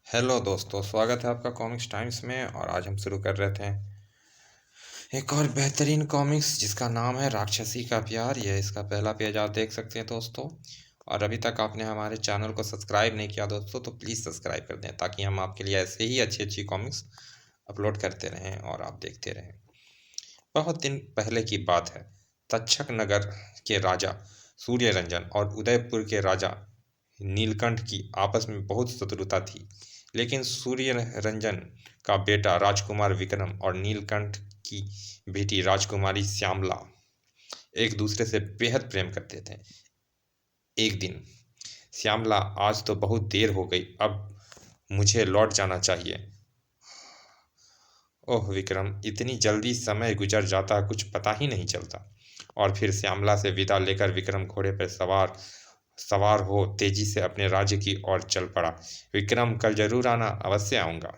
Hello दोस्तों, स्वागत है आपका कॉमिक्स टाइम्स में। और आज हम शुरू कर रहे थे एक और बेहतरीन कॉमिक्स जिसका नाम है राक्षसी का प्यार। यह इसका पहला पेज आप देख सकते हैं दोस्तों। और अभी तक आपने हमारे चैनल को सब्सक्राइब नहीं किया दोस्तों तो प्लीज़ सब्सक्राइब कर दें, ताकि हम आपके लिए ऐसे ही अच्छी अच्छी कॉमिक्स अपलोड करते रहें और आप देखते रहें। बहुत दिन पहले की बात है। तक्षक नगर के राजा सूर्य रंजन और उदयपुर के राजा नीलकंठ की आपस में बहुत शत्रुता थी। लेकिन सूर्य रंजन का बेटा राजकुमार विक्रम और नीलकंठ की बेटी राजकुमारी श्यामला एक दूसरे से बेहद प्रेम करते थे। एक दिन, श्यामला, आज तो बहुत देर हो गई, अब मुझे लौट जाना चाहिए। ओह विक्रम, इतनी जल्दी समय गुजर जाता कुछ पता ही नहीं चलता। और फिर श्यामला से विदा लेकर विक्रम घोड़े पर सवार सवार हो तेजी से अपने राज्य की ओर चल पड़ा। विक्रम, कल जरूर आना, अवश्य आऊंगा।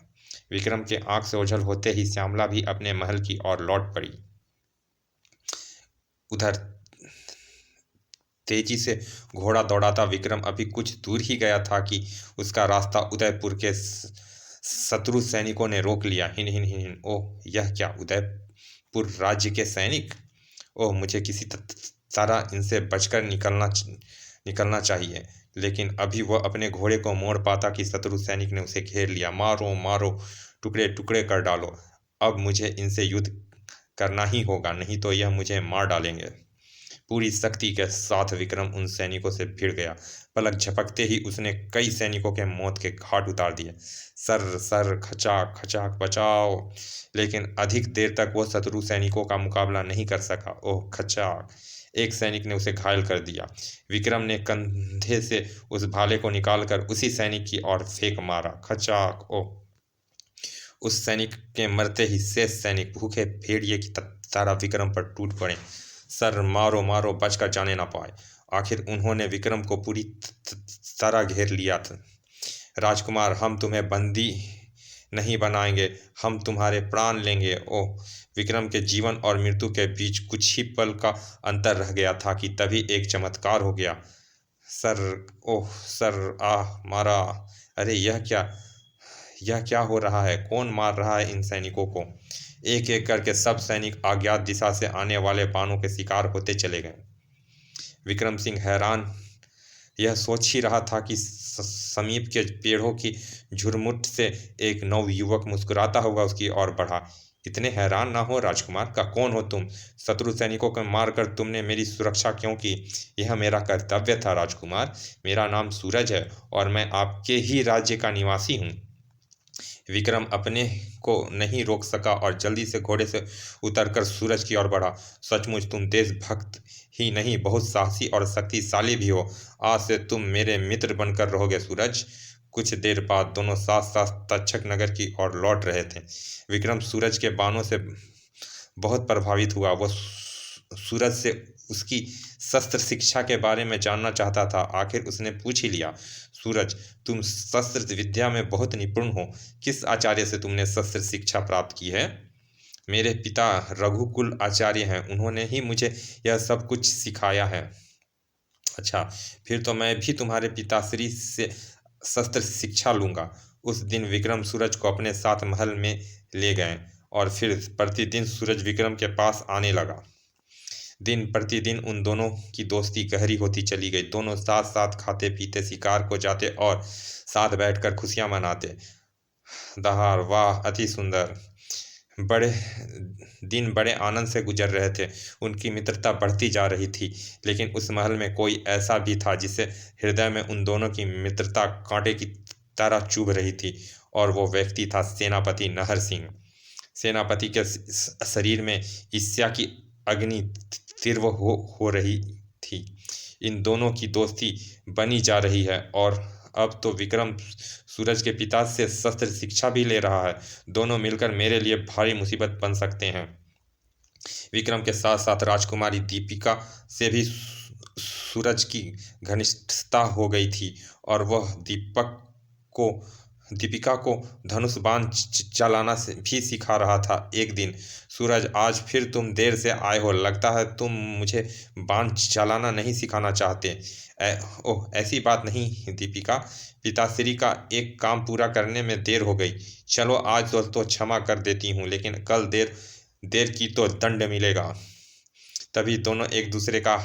विक्रम के आंख से ओझल होते ही श्यामला भी अपने महल की ओर लौट पड़ी। उधर तेजी से घोड़ा दौड़ाता विक्रम अभी कुछ दूर ही गया था कि उसका रास्ता उदयपुर के शत्रु सैनिकों ने रोक लिया। हिन हिन हिन हिन। ओह, यह क्या, उदयपुर राज्य के सैनिक! ओह, मुझे किसी तरह इनसे बचकर निकलना चाहिए। लेकिन अभी वह अपने घोड़े को मोड़ पाता कि शत्रु सैनिक ने उसे घेर लिया। मारो मारो, टुकड़े टुकड़े कर डालो। अब मुझे इनसे युद्ध करना ही होगा, नहीं तो यह मुझे मार डालेंगे। पूरी शक्ति के साथ विक्रम उन सैनिकों से भिड़ गया। पलक झपकते ही उसने कई सैनिकों के मौत के घाट उतार दिए। सर सर, खचाक खचाक, बचाओ! लेकिन अधिक देर तक वह शत्रु सैनिकों का मुकाबला नहीं कर सका। ओह खचाक! एक सैनिक ने उसे घायल कर दिया। विक्रम ने कंधे से उस भाले को निकालकर उसी सैनिक की ओर फेंक मारा। खचाक! ओह! उस सैनिक के मरते ही शेष सैनिक भूखे भेड़िए की तरह विक्रम पर टूट पड़े। सर, मारो मारो, बचकर जाने ना पाए। आखिर उन्होंने विक्रम को पूरी तरह घेर लिया था। राजकुमार, हम तुम्हें बंदी नहीं बनाएंगे, हम तुम्हारे प्राण लेंगे। ओह! विक्रम के जीवन और मृत्यु के बीच कुछ ही पल का अंतर रह गया था कि तभी एक चमत्कार हो गया। सर! Oh sir! आह, मारा! अरे यह क्या हो रहा है? कौन मार रहा है इन सैनिकों को? एक एक करके सब सैनिक अज्ञात दिशा से आने वाले बाणों के शिकार होते चले गए। विक्रम सिंह हैरान यह सोच ही रहा था कि समीप के पेड़ों की झुरमुट से एक नवयुवक मुस्कुराता हुआ उसकी ओर बढ़ा। इतने हैरान ना हो राजकुमार, का कौन हो तुम? शत्रु सैनिकों को मारकर तुमने मेरी सुरक्षा क्यों की? यह मेरा कर्तव्य था राजकुमार। मेरा नाम सूरज है और मैं आपके ही राज्य का निवासी हूँ। विक्रम अपने को नहीं रोक सका और जल्दी से घोड़े से उतरकर सूरज की ओर बढ़ा। सचमुच तुम देशभक्त ही नहीं, बहुत साहसी और शक्तिशाली भी हो। आज से तुम मेरे मित्र बनकर रहोगे सूरज। कुछ देर बाद दोनों साथ साथ तक्षक नगर की ओर लौट रहे थे। विक्रम सूरज के बाणों से बहुत प्रभावित हुआ। वह सूरज से उसकी शस्त्र शिक्षा के बारे में जानना चाहता था। आखिर उसने पूछ ही लिया। सूरज, तुम शस्त्र विद्या में बहुत निपुण हो। किस आचार्य से तुमने शस्त्र शिक्षा प्राप्त की है? मेरे पिता रघुकुल आचार्य हैं, उन्होंने ही मुझे यह सब कुछ सिखाया है। अच्छा, फिर तो मैं भी तुम्हारे पिताश्री से शस्त्र शिक्षा लूंगा। उस दिन विक्रम सूरज को अपने साथ महल में ले गए और फिर प्रतिदिन सूरज विक्रम के पास आने लगा। दिन प्रतिदिन उन दोनों की दोस्ती गहरी होती चली गई। दोनों साथ साथ खाते पीते, शिकार को जाते और साथ बैठकर खुशियां मनाते। दहाड़, वाह, अति सुंदर! बड़े दिन बड़े आनंद से गुजर रहे थे। उनकी मित्रता बढ़ती जा रही थी। लेकिन उस महल में कोई ऐसा भी था जिसे हृदय में उन दोनों की मित्रता कांटे की तरह चुभ रही थी, और वो व्यक्ति था सेनापति नाहर सिंह। सेनापति के शरीर में ईर्ष्या की अग्नि तीव्र हो रही थी। इन दोनों की दोस्ती बनी जा रही है और अब तो विक्रम सूरज के पिता से शस्त्र शिक्षा भी ले रहा है। दोनों मिलकर मेरे लिए भारी मुसीबत बन सकते हैं। विक्रम के साथ साथ राजकुमारी दीपिका से भी सूरज की घनिष्ठता हो गई थी और वह दीपक को दीपिका को धनुष बाण चलाना भी सिखा रहा था। एक दिन, सूरज, आज फिर तुम देर से आए हो। लगता है तुम मुझे बाण चलाना नहीं सिखाना चाहते। ओह, ऐसी बात नहीं दीपिका, पिताश्री का एक काम पूरा करने में देर हो गई। चलो, आज तो क्षमा कर देती हूँ, लेकिन कल देर देर की तो दंड मिलेगा। तभी दोनों एक दूसरे का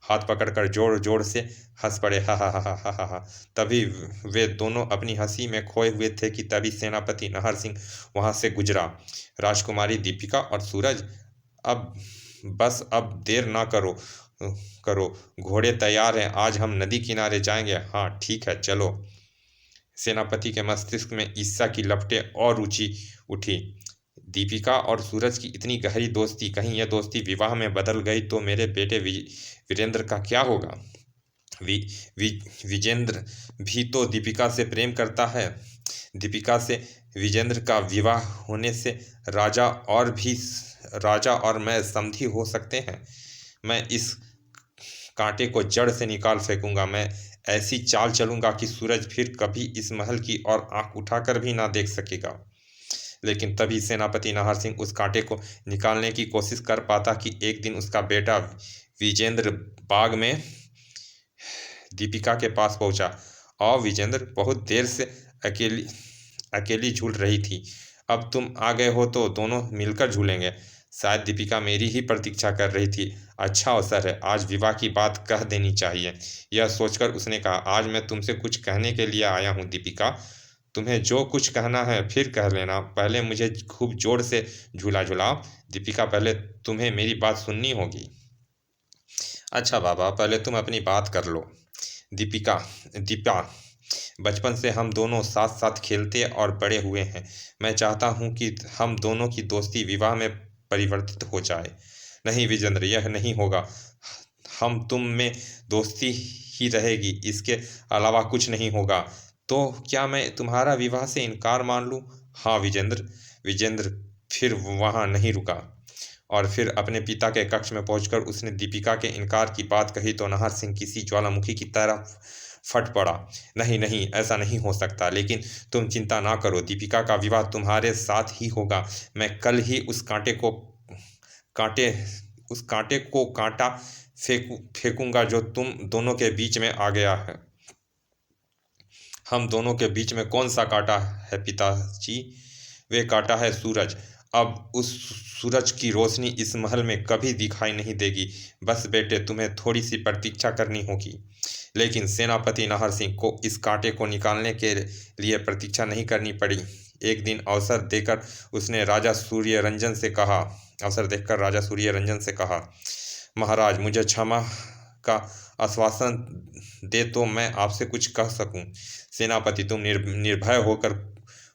हाथ पकड़कर जोर जोर से हंस पड़े। हा हा हा हा हा हा हा। तभी वे दोनों अपनी हंसी में खोए हुए थे कि तभी सेनापति नाहर सिंह वहां से गुजरा। राजकुमारी दीपिका और सूरज, अब बस, अब देर ना करो करो घोड़े तैयार हैं, आज हम नदी किनारे जाएंगे। हाँ ठीक है, चलो। सेनापति के मस्तिष्क में ईर्ष्या की लपटें और ऊंची उठी। दीपिका और सूरज की इतनी गहरी दोस्ती, कहीं यह दोस्ती विवाह में बदल गई तो मेरे बेटे वीरेंद्र का क्या होगा? वि, वि, विजेंद्र भी तो दीपिका से प्रेम करता है। दीपिका से विजेंद्र का विवाह होने से राजा और मैं समधी हो सकते हैं। मैं इस कांटे को जड़ से निकाल फेंकूंगा। मैं ऐसी चाल चलूंगा कि सूरज फिर कभी इस महल की ओर आंख उठाकर भी ना देख सकेगा। लेकिन तभी सेनापति नाहर सिंह उस कांटे को निकालने की कोशिश कर पाता कि एक दिन उसका बेटा विजेंद्र बाग में दीपिका के पास पहुंचा। और विजेंद्र, बहुत देर से अकेली अकेली झूल रही थी, अब तुम आ गए हो तो दोनों मिलकर झूलेंगे। शायद दीपिका मेरी ही प्रतीक्षा कर रही थी। अच्छा अवसर है, आज विवाह की बात कह देनी चाहिए। यह सोचकर उसने कहा, आज मैं तुमसे कुछ कहने के लिए आया हूँ दीपिका। तुम्हें जो कुछ कहना है फिर कह लेना, पहले मुझे खूब जोर से झूला झुलाओ। दीपिका, पहले तुम्हें मेरी बात सुननी होगी। अच्छा बाबा, पहले तुम अपनी बात कर लो। दीपा, बचपन से हम दोनों साथ साथ खेलते और बड़े हुए हैं। मैं चाहता हूं कि हम दोनों की दोस्ती विवाह में परिवर्तित हो जाए। नहीं विजेंद्र, यह नहीं होगा। हम तुम में दोस्ती ही रहेगी, इसके अलावा कुछ नहीं होगा। तो क्या मैं तुम्हारा विवाह से इनकार मान लूं? हाँ विजेंद्र। विजेंद्र फिर वहां नहीं रुका और फिर अपने पिता के कक्ष में पहुंचकर उसने दीपिका के इनकार की बात कही तो नाहर सिंह किसी ज्वालामुखी की तरह फट पड़ा। नहीं नहीं, ऐसा नहीं हो सकता। लेकिन तुम चिंता ना करो, दीपिका का विवाह तुम्हारे साथ ही होगा। मैं कल ही कांटे उस कांटे को कांटा फेंकूंगा जो तुम दोनों के बीच में आ गया है। हम दोनों के बीच में कौन सा कांटा है पिताजी? वे कांटा है सूरज। अब उस सूरज की रोशनी इस महल में कभी दिखाई नहीं देगी। बस बेटे, तुम्हें थोड़ी सी प्रतीक्षा करनी होगी। लेकिन सेनापति नाहर सिंह को इस कांटे को निकालने के लिए प्रतीक्षा नहीं करनी पड़ी। एक दिन अवसर देखकर राजा सूर्य रंजन से कहा, महाराज, मुझे क्षमा का आश्वासन दे तो मैं आपसे कुछ कह सकूं। सेनापति, तुम निर्भय होकर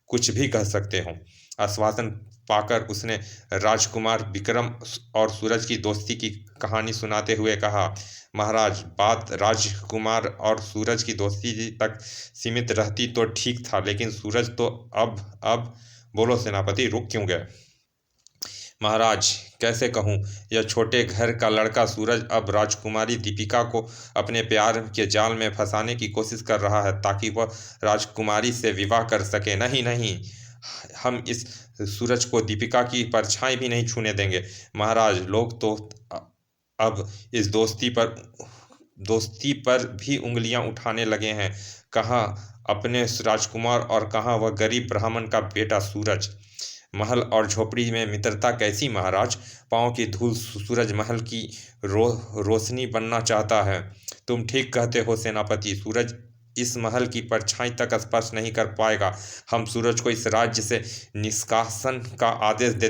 कुछ भी कह सकते हो। आश्वासन पाकर उसने राजकुमार विक्रम और सूरज की दोस्ती की कहानी सुनाते हुए कहा, महाराज, बात राजकुमार और सूरज की दोस्ती तक सीमित रहती तो ठीक था, लेकिन सूरज तो अब बोलो सेनापति, रुक क्यों गए? महाराज, कैसे कहूँ, यह छोटे घर का लड़का सूरज अब राजकुमारी दीपिका को अपने प्यार के जाल में फंसाने की कोशिश कर रहा है ताकि वह राजकुमारी से विवाह कर सके। नहीं नहीं, हम इस सूरज को दीपिका की परछाई भी नहीं छूने देंगे। महाराज, लोग तो अब इस दोस्ती पर भी उंगलियां उठाने लगे हैं। कहाँ अपने राजकुमार और कहाँ वह गरीब ब्राह्मण का बेटा सूरज। महल और झोपड़ी में मित्रता कैसी महाराज? पाँव की धूल सूरज महल की रोशनी बनना चाहता है। तुम ठीक कहते हो सेनापति, सूरज इस महल की परछाई तक स्पर्श नहीं कर पाएगा। हम सूरज को इस राज्य से निष्कासन का आदेश दे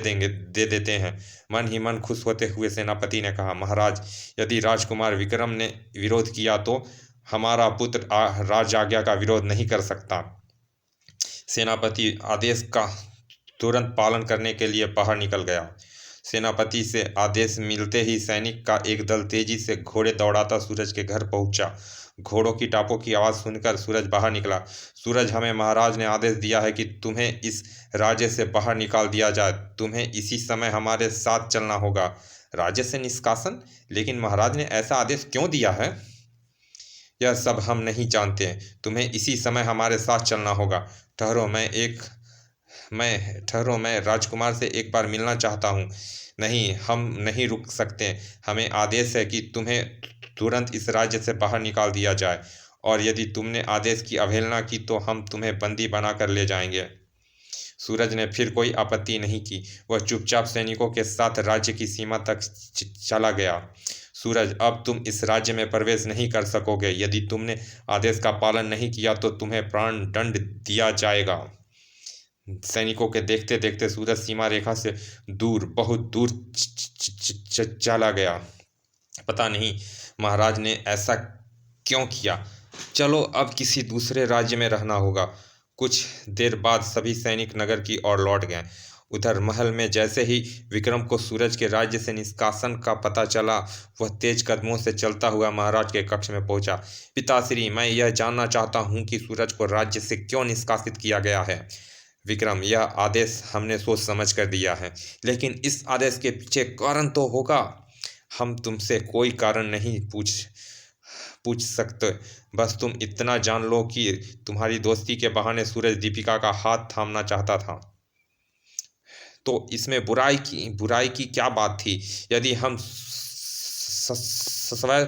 देते हैं। मन ही मन खुश होते हुए सेनापति ने कहा, महाराज, यदि राजकुमार विक्रम ने विरोध किया तो हमारा पुत्र राज आज्ञा का विरोध नहीं कर सकता। सेनापति आदेश का तुरंत पालन करने के लिए बाहर निकल गया। सेनापति से आदेश मिलते ही सैनिक का एक दल तेजी से घोड़े दौड़ाता सूरज के घर पहुंचा। घोड़ों की टापों की आवाज़ सुनकर सूरज बाहर निकला। सूरज, हमें महाराज ने आदेश दिया है कि तुम्हें इस राज्य से बाहर निकाल दिया जाए। तुम्हें इसी समय हमारे साथ चलना होगा। राज्य से निष्कासन? लेकिन महाराज ने ऐसा आदेश क्यों दिया है? यह सब हम नहीं जानते। तुम्हें इसी समय हमारे साथ चलना होगा। ठहरो, मैं राजकुमार से एक बार मिलना चाहता हूँ। नहीं, हम नहीं रुक सकते। हमें आदेश है कि तुम्हें तुरंत इस राज्य से बाहर निकाल दिया जाए, और यदि तुमने आदेश की अवहेलना की तो हम तुम्हें बंदी बनाकर ले जाएंगे। सूरज ने फिर कोई आपत्ति नहीं की। वह चुपचाप सैनिकों के साथ राज्य की सीमा तक चला गया। सूरज, अब तुम इस राज्य में प्रवेश नहीं कर सकोगे। यदि तुमने आदेश का पालन नहीं किया तो तुम्हें प्राण दंड दिया जाएगा। सैनिकों के देखते देखते सूरज सीमा रेखा से दूर, बहुत दूर चला गया। पता नहीं महाराज ने ऐसा क्यों किया। चलो, अब किसी दूसरे राज्य में रहना होगा। कुछ देर बाद सभी सैनिक नगर की ओर लौट गए। उधर महल में जैसे ही विक्रम को सूरज के राज्य से निष्कासन का पता चला, वह तेज कदमों से चलता हुआ महाराज के कक्ष में पहुंचा। पिताश्री, मैं यह जानना चाहता हूं कि सूरज को राज्य से क्यों निष्कासित किया गया है। विक्रम, यह आदेश हमने सोच समझ कर दिया है, लेकिन इस आदेश के पीछे कारण तो होगा। हम तुमसे कोई कारण नहीं पूछ सकते। बस तुम इतना जान लो कि तुम्हारी दोस्ती के बहाने सूरज दीपिका का हाथ थामना चाहता था। तो इसमें बुराई की क्या बात थी। यदि हम स्वयं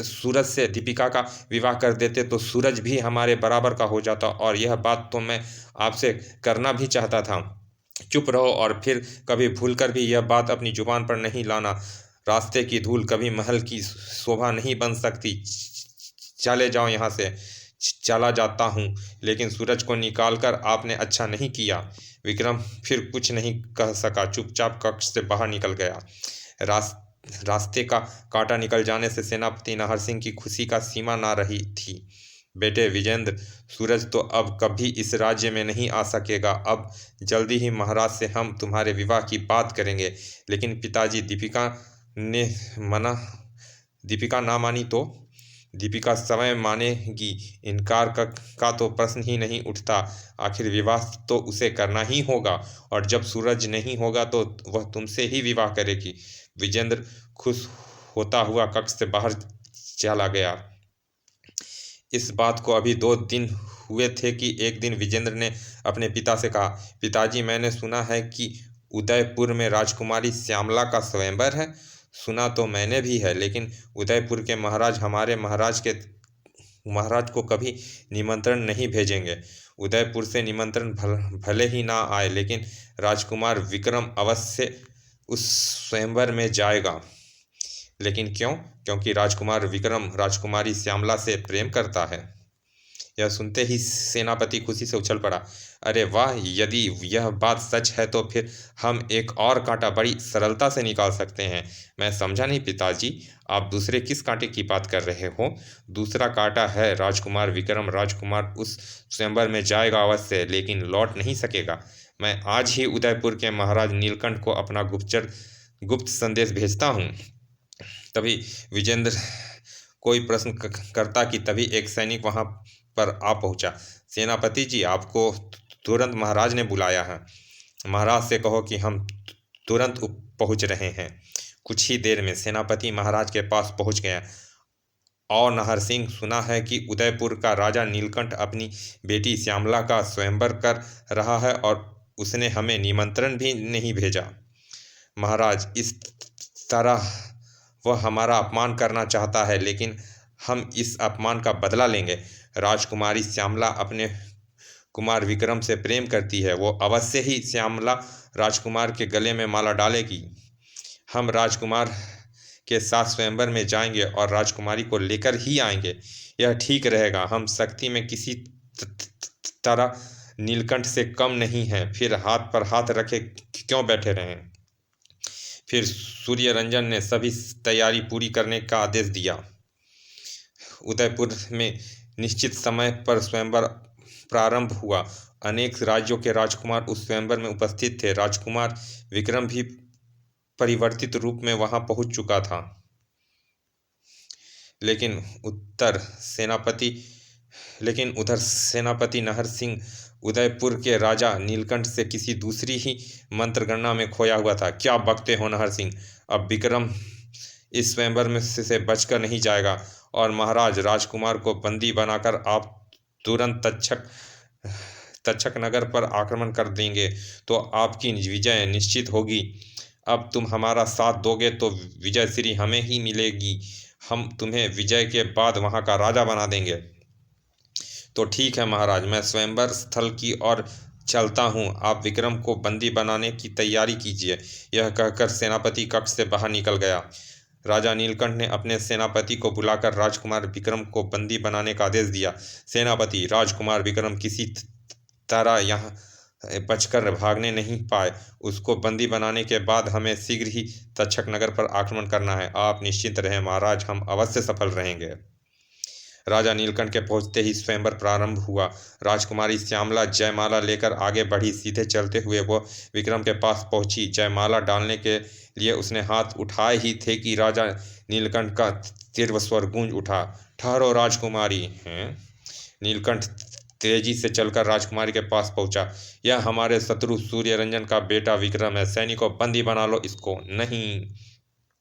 सूरज से दीपिका का विवाह कर देते तो सूरज भी हमारे बराबर का हो जाता, और यह बात तो मैं आपसे करना भी चाहता था। चुप रहो, और फिर कभी भूलकर भी यह बात अपनी जुबान पर नहीं लाना। रास्ते की धूल कभी महल की शोभा नहीं बन सकती। चले जाओ यहाँ से। चला जाता हूँ, लेकिन सूरज को निकालकर आपने अच्छा नहीं किया। विक्रम फिर कुछ नहीं कह सका, चुपचाप कक्ष से बाहर निकल गया। रास्ते का कांटा निकल जाने से सेनापति नाहर सिंह की खुशी का सीमा ना रही थी। बेटे विजेंद्र, सूरज तो अब कभी इस राज्य में नहीं आ सकेगा। अब जल्दी ही महाराज से हम तुम्हारे विवाह की बात करेंगे। लेकिन पिताजी, दीपिका ना मानी तो? दीपिका स्वयं मानेगी। इनकार का तो प्रश्न ही नहीं उठता। आखिर विवाह तो उसे करना ही होगा, और जब सूरज नहीं होगा तो वह तुमसे ही विवाह करेगी। विजेंद्र खुश होता हुआ कक्ष से बाहर चला गया। इस बात को अभी 2 दिन हुए थे कि एक दिन विजेंद्र ने अपने पिता से कहा, पिताजी, मैंने सुना है कि उदयपुर में राजकुमारी श्यामला का स्वयंवर है। सुना तो मैंने भी है, लेकिन उदयपुर के महाराज हमारे महाराज को कभी निमंत्रण नहीं भेजेंगे। उदयपुर से निमंत्रण भले ही ना आए, लेकिन राजकुमार विक्रम अवश्य उस स्वयंवर में जाएगा। लेकिन क्यों? क्योंकि राजकुमार विक्रम राजकुमारी श्यामला से प्रेम करता है। यह सुनते ही सेनापति खुशी से उछल पड़ा। अरे वाह! यदि यह बात सच है तो फिर हम एक और कांटा बड़ी सरलता से निकाल सकते हैं। मैं समझा नहीं पिताजी, आप दूसरे किस कांटे की बात कर रहे हो? दूसरा कांटा है राजकुमार विक्रम। राजकुमार उस स्वयंवर में जाएगा अवश्य, लेकिन लौट नहीं सकेगा। मैं आज ही उदयपुर के महाराज नीलकंठ को अपना गुप्त संदेश भेजता हूँ। तभी विजेंद्र कोई प्रश्न करता कि तभी एक सैनिक वहां पर आ पहुंचा। सेनापति जी, आपको तुरंत महाराज ने बुलाया है। महाराज से कहो कि हम तुरंत पहुंच रहे हैं। कुछ ही देर में सेनापति महाराज के पास पहुंच गया। और नाहर सिंह, सुना है कि उदयपुर का राजा नीलकंठ अपनी बेटी श्यामला का स्वयंवर कर रहा है, और उसने हमें निमंत्रण भी नहीं भेजा। महाराज, इस तरह वह हमारा अपमान करना चाहता है, लेकिन हम इस अपमान का बदला लेंगे। राजकुमारी श्यामला अपने कुमार विक्रम से प्रेम करती है। वो अवश्य ही श्यामला राजकुमार के गले में माला डालेगी। हम राजकुमार के साथ स्वयंवर में जाएंगे और राजकुमारी को लेकर ही आएंगे। यह ठीक रहेगा। हम शक्ति में किसी तरह नीलकंठ से कम नहीं हैं। फिर हाथ पर हाथ रखे क्यों बैठे रहें? फिर सूर्यरंजन ने सभी तैयारी पूरी करने का आदेश दिया। उदयपुर में निश्चित समय पर स्वयंवर प्रारंभ हुआ। अनेक राज्यों के राजकुमार उस स्वयंवर में उपस्थित थे। राजकुमार विक्रम भी परिवर्तित रूप में वहां पहुंच चुका था, लेकिन उधर सेनापति नाहर सिंह उदयपुर के राजा नीलकंठ से किसी दूसरी ही मंत्रगणना में खोया हुआ था। क्या बकते हो नाहर सिंह? अब विक्रम इस स्वयंवर में से बचकर नहीं जाएगा, और महाराज राजकुमार को बंदी बनाकर आप तुरंत तक्षक नगर पर आक्रमण कर देंगे तो आपकी विजय निश्चित होगी। अब तुम हमारा साथ दोगे तो विजय श्री हमें ही मिलेगी। हम तुम्हें विजय के बाद वहां का राजा बना देंगे। तो ठीक है महाराज, मैं स्वयंवर स्थल की ओर चलता हूँ। आप विक्रम को बंदी बनाने की तैयारी कीजिए। यह कहकर सेनापति कक्ष से बाहर निकल गया। राजा नीलकंठ ने अपने सेनापति को बुलाकर राजकुमार विक्रम को बंदी बनाने का आदेश दिया। सेनापति, राजकुमार विक्रम किसी तरह यहाँ बचकर भागने नहीं पाए। उसको बंदी बनाने के बाद हमें शीघ्र ही तक्षक नगर पर आक्रमण करना है। आप निश्चिंत रहें महाराज, हम अवश्य सफल रहेंगे। राजा नीलकंठ के पहुंचते ही स्वयंवर प्रारंभ हुआ। राजकुमारी श्यामला जयमाला लेकर आगे बढ़ी। सीधे चलते हुए वो विक्रम के पास पहुंची। जयमाला डालने के लिए उसने हाथ उठाए ही थे कि राजा नीलकंठ का तीव्र स्वर गूंज उठा। ठहरो राजकुमारी। हैं? नीलकंठ तेजी से चलकर राजकुमारी के पास पहुंचा। यह हमारे शत्रु सूर्यरंजन का बेटा विक्रम है। सैनिकों, बंदी बना लो इसको। नहीं।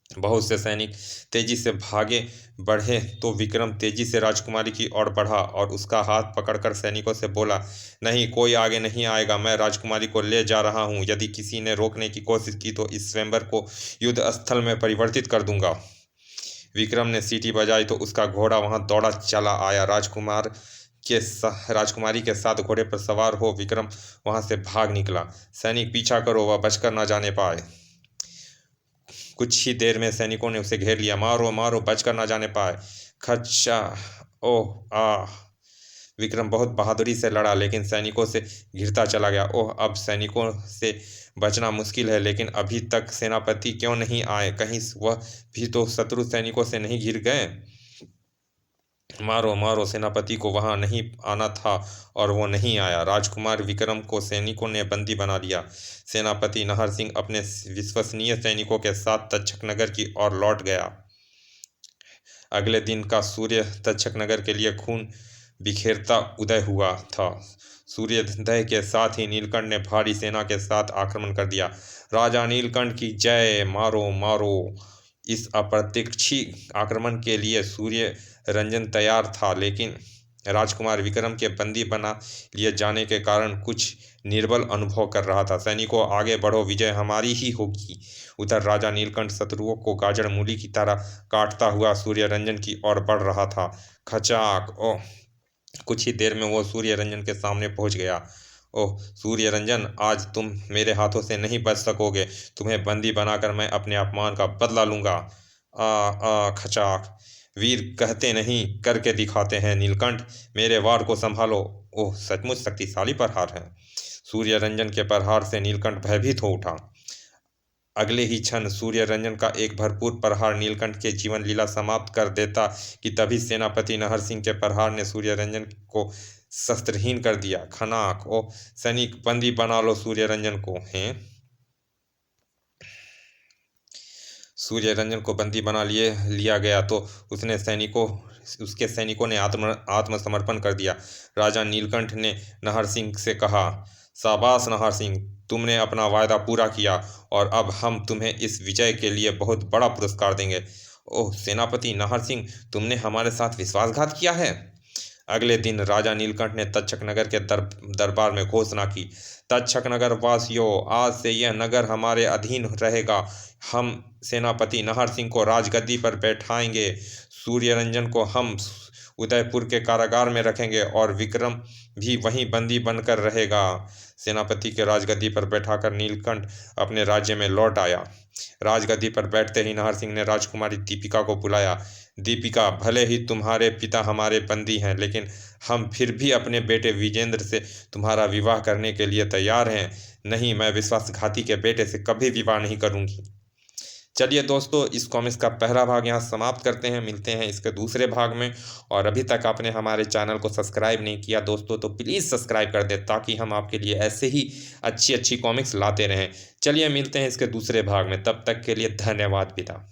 बहुत से सैनिक तेजी से भागे बढ़े तो विक्रम तेजी से राजकुमारी की ओर बढ़ा और उसका हाथ पकड़कर सैनिकों से बोला, नहीं, कोई आगे नहीं आएगा। मैं राजकुमारी को ले जा रहा हूँ। यदि किसी ने रोकने की कोशिश की तो इस स्वयंवर को युद्ध स्थल में परिवर्तित कर दूंगा। विक्रम ने सीटी बजाई तो उसका घोड़ा वहां दौड़ा चला आया। राजकुमारी के साथ घोड़े पर सवार हो विक्रम वहां से भाग निकला। सैनिक, पीछा करो, वह बचकर न जाने पाए। कुछ ही देर में सैनिकों ने उसे घेर लिया। मारो मारो, बचकर ना जाने पाए। खच्चा, ओह, आह। विक्रम बहुत बहादुरी से लड़ा लेकिन सैनिकों से घिरता चला गया। ओह, अब सैनिकों से बचना मुश्किल है। लेकिन अभी तक सेनापति क्यों नहीं आए? कहीं वह भी तो शत्रु सैनिकों से नहीं घिर गए? मारो मारो, सेनापति को वहां नहीं आना था और वो नहीं आया। राजकुमार विक्रम को सैनिकों ने बंदी बना लिया। सेनापति नाहर सिंह अपने विश्वसनीय सैनिकों के साथ तक्षक नगर की ओर लौट गया। अगले दिन का सूर्य तक्षक नगर के लिए खून बिखेरता उदय हुआ था। सूर्योदय के साथ ही नीलकंठ ने भारी सेना के साथ आक्रमण कर दिया। राजा नीलकंठ की जय। मारो मारो। इस अप्रत्याशित आक्रमण के लिए सूर्य रंजन तैयार था, लेकिन राजकुमार विक्रम के बंदी बना लिए जाने के कारण कुछ निर्बल अनुभव कर रहा था। सैनिकों, आगे बढ़ो, विजय हमारी ही होगी। उधर राजा नीलकंठ शत्रुओं को गाजर मूली की तरह काटता हुआ सूर्य रंजन की ओर बढ़ रहा था। खचाक, ओह। कुछ ही देर में वो सूर्य रंजन के सामने पहुंच गया। ओह सूर्य रंजन, आज तुम मेरे हाथों से नहीं बच सकोगे। तुम्हें बंदी बनाकर मैं अपने अपमान का बदला लूंगा। खचाक। वीर कहते नहीं, करके दिखाते हैं। नीलकंठ, मेरे वार को संभालो। ओह, सचमुच शक्तिशाली प्रहार है। सूर्य रंजन के प्रहार से नीलकंठ भयभीत हो उठा। अगले ही क्षण सूर्य रंजन का एक भरपूर प्रहार नीलकंठ के जीवन लीला समाप्त कर देता कि तभी सेनापति नाहर सिंह के प्रहार ने सूर्य रंजन को शस्त्रहीन कर दिया। खनाक, ओ सैनिक, बंदी बना लो सूर्य रंजन को। हैं? सूर्य रंजन को बंदी बना लिया गया तो उसके सैनिकों ने आत्मसमर्पण कर दिया। राजा नीलकंठ ने नाहर सिंह से कहा, शाबाश नाहर सिंह, तुमने अपना वायदा पूरा किया और अब हम तुम्हें इस विजय के लिए बहुत बड़ा पुरस्कार देंगे। ओह सेनापति नाहर सिंह, तुमने हमारे साथ विश्वासघात किया है। अगले दिन राजा नीलकंठ ने तक्षक नगर के दरबार में घोषणा की, तक्षक नगर वासियों, आज से यह नगर हमारे अधीन रहेगा। हम सेनापति नाहर सिंह को राजगद्दी पर बैठाएंगे। सूर्य रंजन को हम उदयपुर के कारागार में रखेंगे और विक्रम भी वहीं बंदी बनकर रहेगा। सेनापति के राजगद्दी पर बैठाकर नीलकंठ अपने राज्य में लौट आया। राजगद्दी पर बैठते ही नाहर सिंह ने राजकुमारी दीपिका को बुलाया। दीपिका, भले ही तुम्हारे पिता हमारे बंदी हैं, लेकिन हम फिर भी अपने बेटे विजेंद्र से तुम्हारा विवाह करने के लिए तैयार हैं। नहीं, मैं विश्वासघाती के बेटे से कभी विवाह नहीं करूंगी। चलिए दोस्तों, इस कॉमिक्स का पहला भाग यहाँ समाप्त करते हैं। मिलते हैं इसके दूसरे भाग में। और अभी तक आपने हमारे चैनल को सब्सक्राइब नहीं किया दोस्तों, तो प्लीज़ सब्सक्राइब कर दें ताकि हम आपके लिए ऐसे ही अच्छी अच्छी कॉमिक्स लाते रहें। चलिए मिलते हैं इसके दूसरे भाग में, तब तक के लिए धन्यवाद। पिता।